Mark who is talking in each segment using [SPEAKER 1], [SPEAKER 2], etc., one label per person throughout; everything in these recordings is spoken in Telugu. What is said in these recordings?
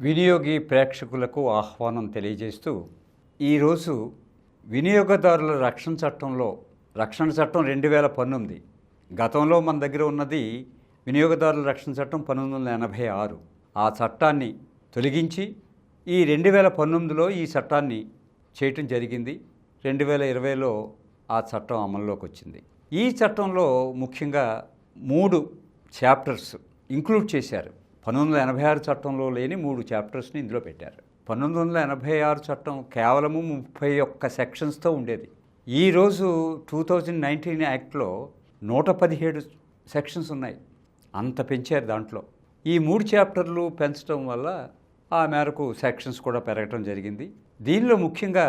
[SPEAKER 1] వినియోగి ప్రేక్షకులకు ఆహ్వానం తెలియజేస్తూ ఈరోజు వినియోగదారుల రక్షణ చట్టంలో రక్షణ చట్టం 2019 గతంలో మన దగ్గర ఉన్నది వినియోగదారుల రక్షణ చట్టం 1986. ఆ చట్టాన్ని తొలగించి ఈ 2019లో ఈ చట్టాన్ని చేయటం జరిగింది. 2020లో ఆ చట్టం అమల్లోకి వచ్చింది. ఈ చట్టంలో ముఖ్యంగా 3 చాప్టర్స్ ఇంక్లూడ్ చేశారు. 1986 చట్టంలో లేని 3 చాప్టర్స్ని ఇందులో పెట్టారు. 1986 చట్టం కేవలము 31 సెక్షన్స్తో ఉండేది. ఈరోజు 2019 యాక్ట్లో 117 సెక్షన్స్ ఉన్నాయి. అంత పెంచారు దాంట్లో. ఈ 3 చాప్టర్లు పెంచడం వల్ల ఆ మేరకు సెక్షన్స్ కూడా పెరగటం జరిగింది. దీనిలో ముఖ్యంగా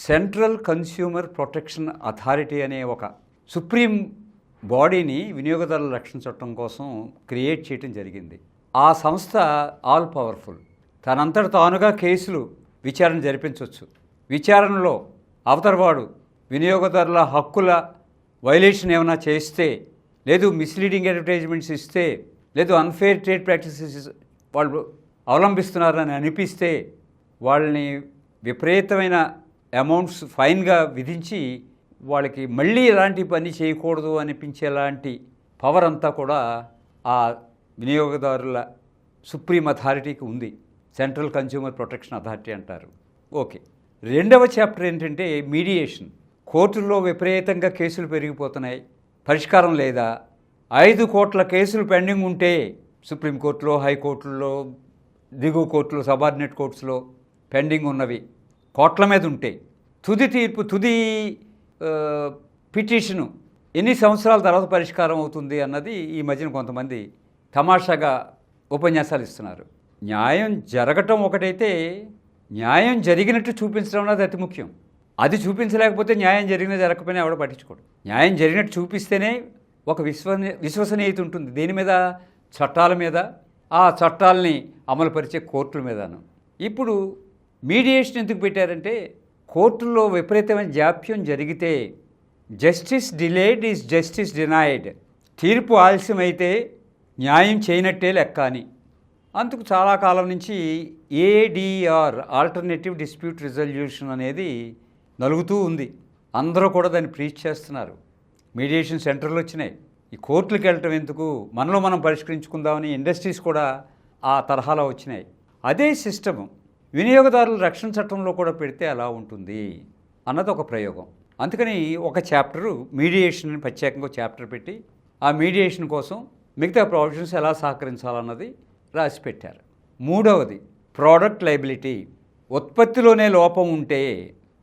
[SPEAKER 1] సెంట్రల్ కన్స్యూమర్ ప్రొటెక్షన్ అథారిటీ అనే ఒక సుప్రీం బాడీని వినియోగదారుల రక్షణ చట్టం కోసం క్రియేట్ చేయడం జరిగింది. ఆ సంస్థ ఆల్ పవర్ఫుల్. తనంతట తానుగా కేసులు విచారణ జరిపించవచ్చు. విచారణలో అవతలవాడు వినియోగదారుల హక్కుల వైలేషన్ ఏమైనా చేస్తే, లేదు మిస్లీడింగ్ అడ్వర్టైజ్మెంట్స్ ఇస్తే, లేదు అన్ఫేర్ ట్రేడ్ ప్రాక్టీసెస్ వాళ్ళు అవలంబిస్తున్నారని అనిపిస్తే వాళ్ళని విపరీతమైన అమౌంట్స్ ఫైన్గా విధించి వాళ్ళకి మళ్ళీ ఎలాంటి పని చేయకూడదు అనిపించేలాంటి పవర్ అంతా కూడా ఆ వినియోగదారుల సుప్రీం అథారిటీకి ఉంది. సెంట్రల్ కన్స్యూమర్ ప్రొటెక్షన్ అథారిటీ అంటారు. ఓకే, రెండవ చాప్టర్ ఏంటంటే మీడియేషన్. కోర్టుల్లో విపరీతంగా కేసులు పెరిగిపోతున్నాయి, పరిష్కారం లేదా? 5 కోట్ల కేసులు పెండింగ్ ఉంటే సుప్రీంకోర్టులో, హైకోర్టుల్లో, దిగువ కోర్టులో, సబార్డినేట్ కోర్ట్స్లో పెండింగ్ ఉన్నవి కోట్ల మీద ఉంటాయి. తుది తీర్పు, తుది పిటిషను ఎన్ని సంవత్సరాల తర్వాత పరిష్కారం అవుతుంది అన్నది ఈ మధ్యన కొంతమంది తమాషాగా ఉపన్యాసాలు ఇస్తున్నారు. న్యాయం జరగటం ఒకటైతే న్యాయం జరిగినట్టు చూపించడం అన్నది అతి ముఖ్యం. అది చూపించలేకపోతే న్యాయం జరిగినా జరగకపోయినా ఎవడో పట్టించుకోడు. న్యాయం జరిగినట్టు చూపిస్తేనే ఒక విశ్వసనీయత ఉంటుంది. దేని మీద? చట్టాల మీద, ఆ చట్టాలని అమలుపరిచే కోర్టుల మీదను. ఇప్పుడు మీడియేషన్ ఎందుకు పెట్టారంటే, కోర్టుల్లో విపరీతమైన జాప్యం జరిగితే justice delayed is justice denied, తీర్పు ఆలస్యమైతే న్యాయం చేయనట్టే లెక్క అని. అందుకు చాలా కాలం నుంచి ఏడిఆర్, ఆల్టర్నేటివ్ డిస్ప్యూట్ రిజల్యూషన్ అనేది నలుగుతూ ఉంది. అందరూ కూడా దాన్ని ప్రీచ్ చేస్తున్నారు. మీడియేషన్ సెంటర్లు వచ్చినాయి. ఈ కోర్టులకు వెళ్ళటం ఎందుకు, మనలో మనం పరిష్కరించుకుందామని ఇండస్ట్రీస్ కూడా ఆ తరహాలో వచ్చినాయి. అదే సిస్టము వినియోగదారుల రక్షణ చట్టంలో కూడా పెడితే అలా ఉంటుంది అన్నది ఒక ప్రయోగం. అందుకని ఒక చాప్టరు మీడియేషన్ అని ప్రత్యేకంగా చాప్టర్ పెట్టి ఆ మీడియేషన్ కోసం మిగతా ప్రొవిజన్స్ ఎలా సహకరించాలన్నది రాసి పెట్టారు. మూడవది ప్రోడక్ట్ లయబిలిటీ. ఉత్పత్తిలోనే లోపం ఉంటే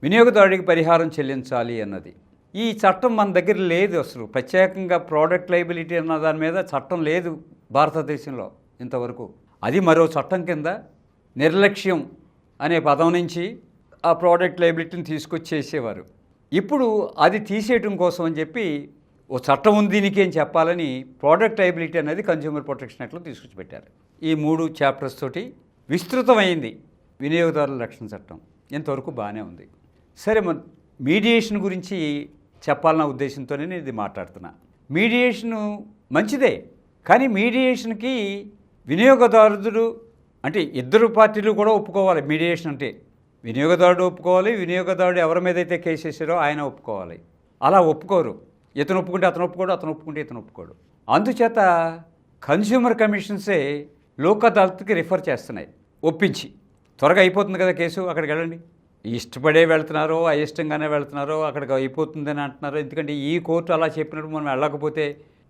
[SPEAKER 1] వినియోగదారుడికి పరిహారం చెల్లించాలి అన్నది. ఈ చట్టం మన దగ్గర లేదు. అసలు ప్రత్యేకంగా ప్రోడక్ట్ లయబిలిటీ అన్న దాని మీద చట్టం లేదు భారతదేశంలో ఇంతవరకు. అది మరో చట్టం కింద నిర్లక్ష్యం అనే పదం నుంచి ఆ ప్రోడక్ట్ లయబిలిటీని తీసుకొచ్చేసేవారు. ఇప్పుడు అది తీసేయటం కోసం అని చెప్పి ఓ చట్టం ఉంది దీనికి అని చెప్పాలని ప్రోడక్ట్ లయబిలిటీ అనేది కన్స్యూమర్ ప్రొటెక్షన్ యాక్ట్లో తీసుకొచ్చి పెట్టారు. ఈ 3 చాప్టర్స్ తోటి విస్తృతమైంది వినియోగదారుల రక్షణ చట్టం. ఇంతవరకు బాగానే ఉంది. సరే, మీడియేషన్ గురించి చెప్పాలన్న ఉద్దేశంతోనే నేను ఇది మాట్లాడుతున్నా. మీడియేషను మంచిదే, కానీ మీడియేషన్కి వినియోగదారుడు అంటే ఇద్దరు పార్టీలు కూడా ఒప్పుకోవాలి. మీడియేషన్ అంటే వినియోగదారుడు ఒప్పుకోవాలి, వినియోగదారుడు ఎవరి మీద అయితే కేసు వేసారో ఆయన ఒప్పుకోవాలి. అలా ఒప్పుకోరు. ఇతను ఒప్పుకుంటే అతను ఒప్పుకోడు, అతను ఒప్పుకుంటే ఇతను ఒప్పుకోడు. అందుచేత కన్స్యూమర్ కమిషన్సే లోక్ అదాలత్కి రిఫర్ చేస్తున్నాయి ఒప్పించి. త్వరగా అయిపోతుంది కదా కేసు, అక్కడికి వెళ్ళండి. ఇష్టపడే వెళ్తున్నారో అయిష్టంగానే వెళ్తున్నారో అక్కడికి అయిపోతుందని అంటున్నారు. ఎందుకంటే ఈ కోర్టు అలా చెప్పినప్పుడు మనం వెళ్ళకపోతే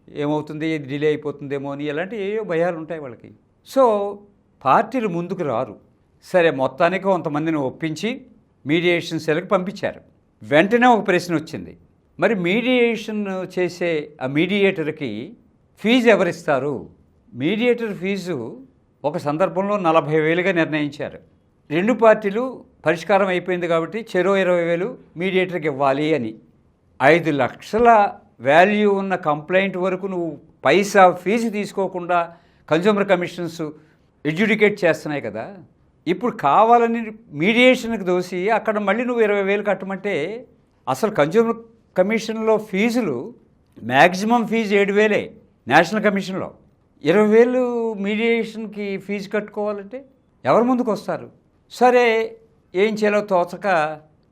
[SPEAKER 1] ఏమవుతుంది, డిలే అయిపోతుందేమో అని ఇలాంటి ఏవో భయాలు ఉంటాయి వాళ్ళకి. సో పార్టీలు ముందుకు రారు. సరే, మొత్తానికి కొంతమందిని ఒప్పించి మీడియేషన్ సెల్కి పంపించారు. వెంటనే ఒక ప్రశ్న వచ్చింది, మరి మీడియేషన్ చేసే ఆ మీడియేటర్కి ఫీజు ఎవరిస్తారు? మీడియేటర్ ఫీజు ఒక సందర్భంలో 40,000గా నిర్ణయించారు. 2 పార్టీలు పరిష్కారం అయిపోయింది కాబట్టి చెరో 20,000 మీడియేటర్కి ఇవ్వాలి అని. 5 లక్షల వాల్యూ ఉన్న కంప్లైంట్ వరకు నువ్వు పైసా ఫీజు తీసుకోకుండా కన్స్యూమర్ కమిషన్స్ ఎడ్యుడికేట్ చేస్తున్నాయి కదా. ఇప్పుడు కావాలని మీడియేషన్కి దోసి అక్కడ మళ్ళీ నువ్వు 20,000 కట్టమంటే, అసలు కన్స్యూమర్ కమిషన్లో ఫీజులు మ్యాక్సిమం ఫీజు 7,000 నేషనల్ కమిషన్లో. 20,000 మీడియేషన్కి ఫీజు కట్టుకోవాలంటే ఎవరు ముందుకు వస్తారు? సరే, ఏం చేయాలో తోచక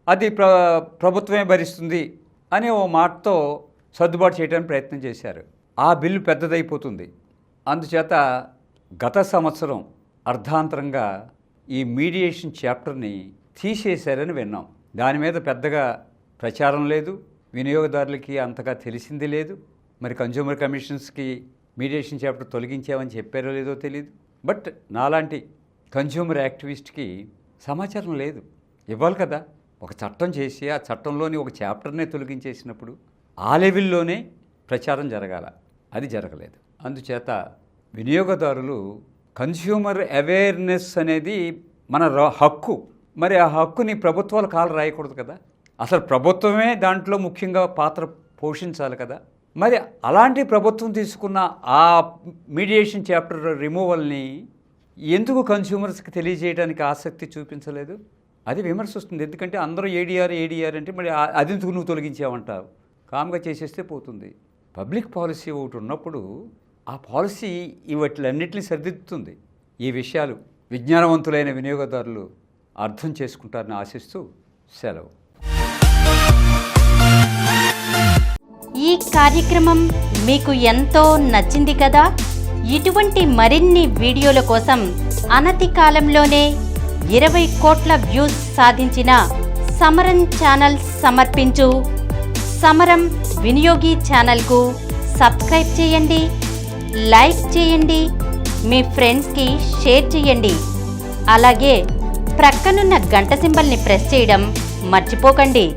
[SPEAKER 1] అది ప్రభుత్వమే భరిస్తుంది అనే ఓ మాటతో సర్దుబాటు చేయడానికి ప్రయత్నం చేశారు. ఆ బిల్లు పెద్దదైపోతుంది. అందుచేత గత సంవత్సరం అర్ధాంతరంగా ఈ మీడియేషన్ చాప్టర్ని తీసేశారని విన్నాం. దాని మీద పెద్దగా ప్రచారం లేదు, వినియోగదారులకి అంతగా తెలిసింది లేదు. మరి కన్జ్యూమర్ కమిషన్స్కి మీడియేషన్ చాప్టర్ తొలగించామని చెప్పారో లేదో తెలియదు. బట్ నాలాంటి కన్జ్యూమర్ యాక్టివిస్ట్కి సమాచారం లేదు. ఇవ్వాలి కదా. ఒక చట్టం చేసి ఆ చట్టంలోని ఒక చాప్టర్నే తొలగించేసినప్పుడు ఆ లెవెల్లోనే ప్రచారం జరగాల. అది జరగలేదు. అందుచేత వినియోగదారులు కన్స్యూమర్ అవేర్నెస్ అనేది మన హక్కు. మరి ఆ హక్కుని ప్రభుత్వాలు కాలు రాయకూడదు కదా. అసలు ప్రభుత్వమే దాంట్లో ముఖ్యంగా పాత్ర పోషించాలి కదా. మరి అలాంటి ప్రభుత్వం తీసుకున్న ఆ మీడియేషన్ చాప్టర్ రిమూవల్ని ఎందుకు కన్స్యూమర్స్కి తెలియజేయడానికి ఆసక్తి చూపించలేదు? అది విమర్శ వస్తుంది. ఎందుకంటే అందరూ ఏడీఆర్ అంటే మరి అది ఎందుకు నువ్వు తొలగించావంటావు? కామ్గా చేసేస్తే పోతుంది. పబ్లిక్ పాలసీ ఒకటి ఉన్నప్పుడు ఆ పాలసీ వీటిలన్నింటినీ సరిదిద్దుతుంది. ఈ విషయాలు విజ్ఞానవంతులైన వినియోగదారులు అర్థం చేసుకుంటారని ఆశిస్తూ సెలవు.
[SPEAKER 2] ఈ కార్యక్రమం మీకు ఎంతో నచ్చింది కదా. ఇటువంటి మరిన్ని వీడియోల కోసం అనతి కాలంలోనే 20 కోట్ల వ్యూస్ సాధించిన సమరం ఛానల్ సమర్పించు సమరం వినియోగి ఛానల్కు సబ్స్క్రైబ్ చేయండి, లైక్ చేయండి, మీ ఫ్రెండ్స్కి షేర్ చేయండి. అలాగే ప్రక్కనున్న గంట సింబల్ని ప్రెస్ చేయడం మర్చిపోకండి.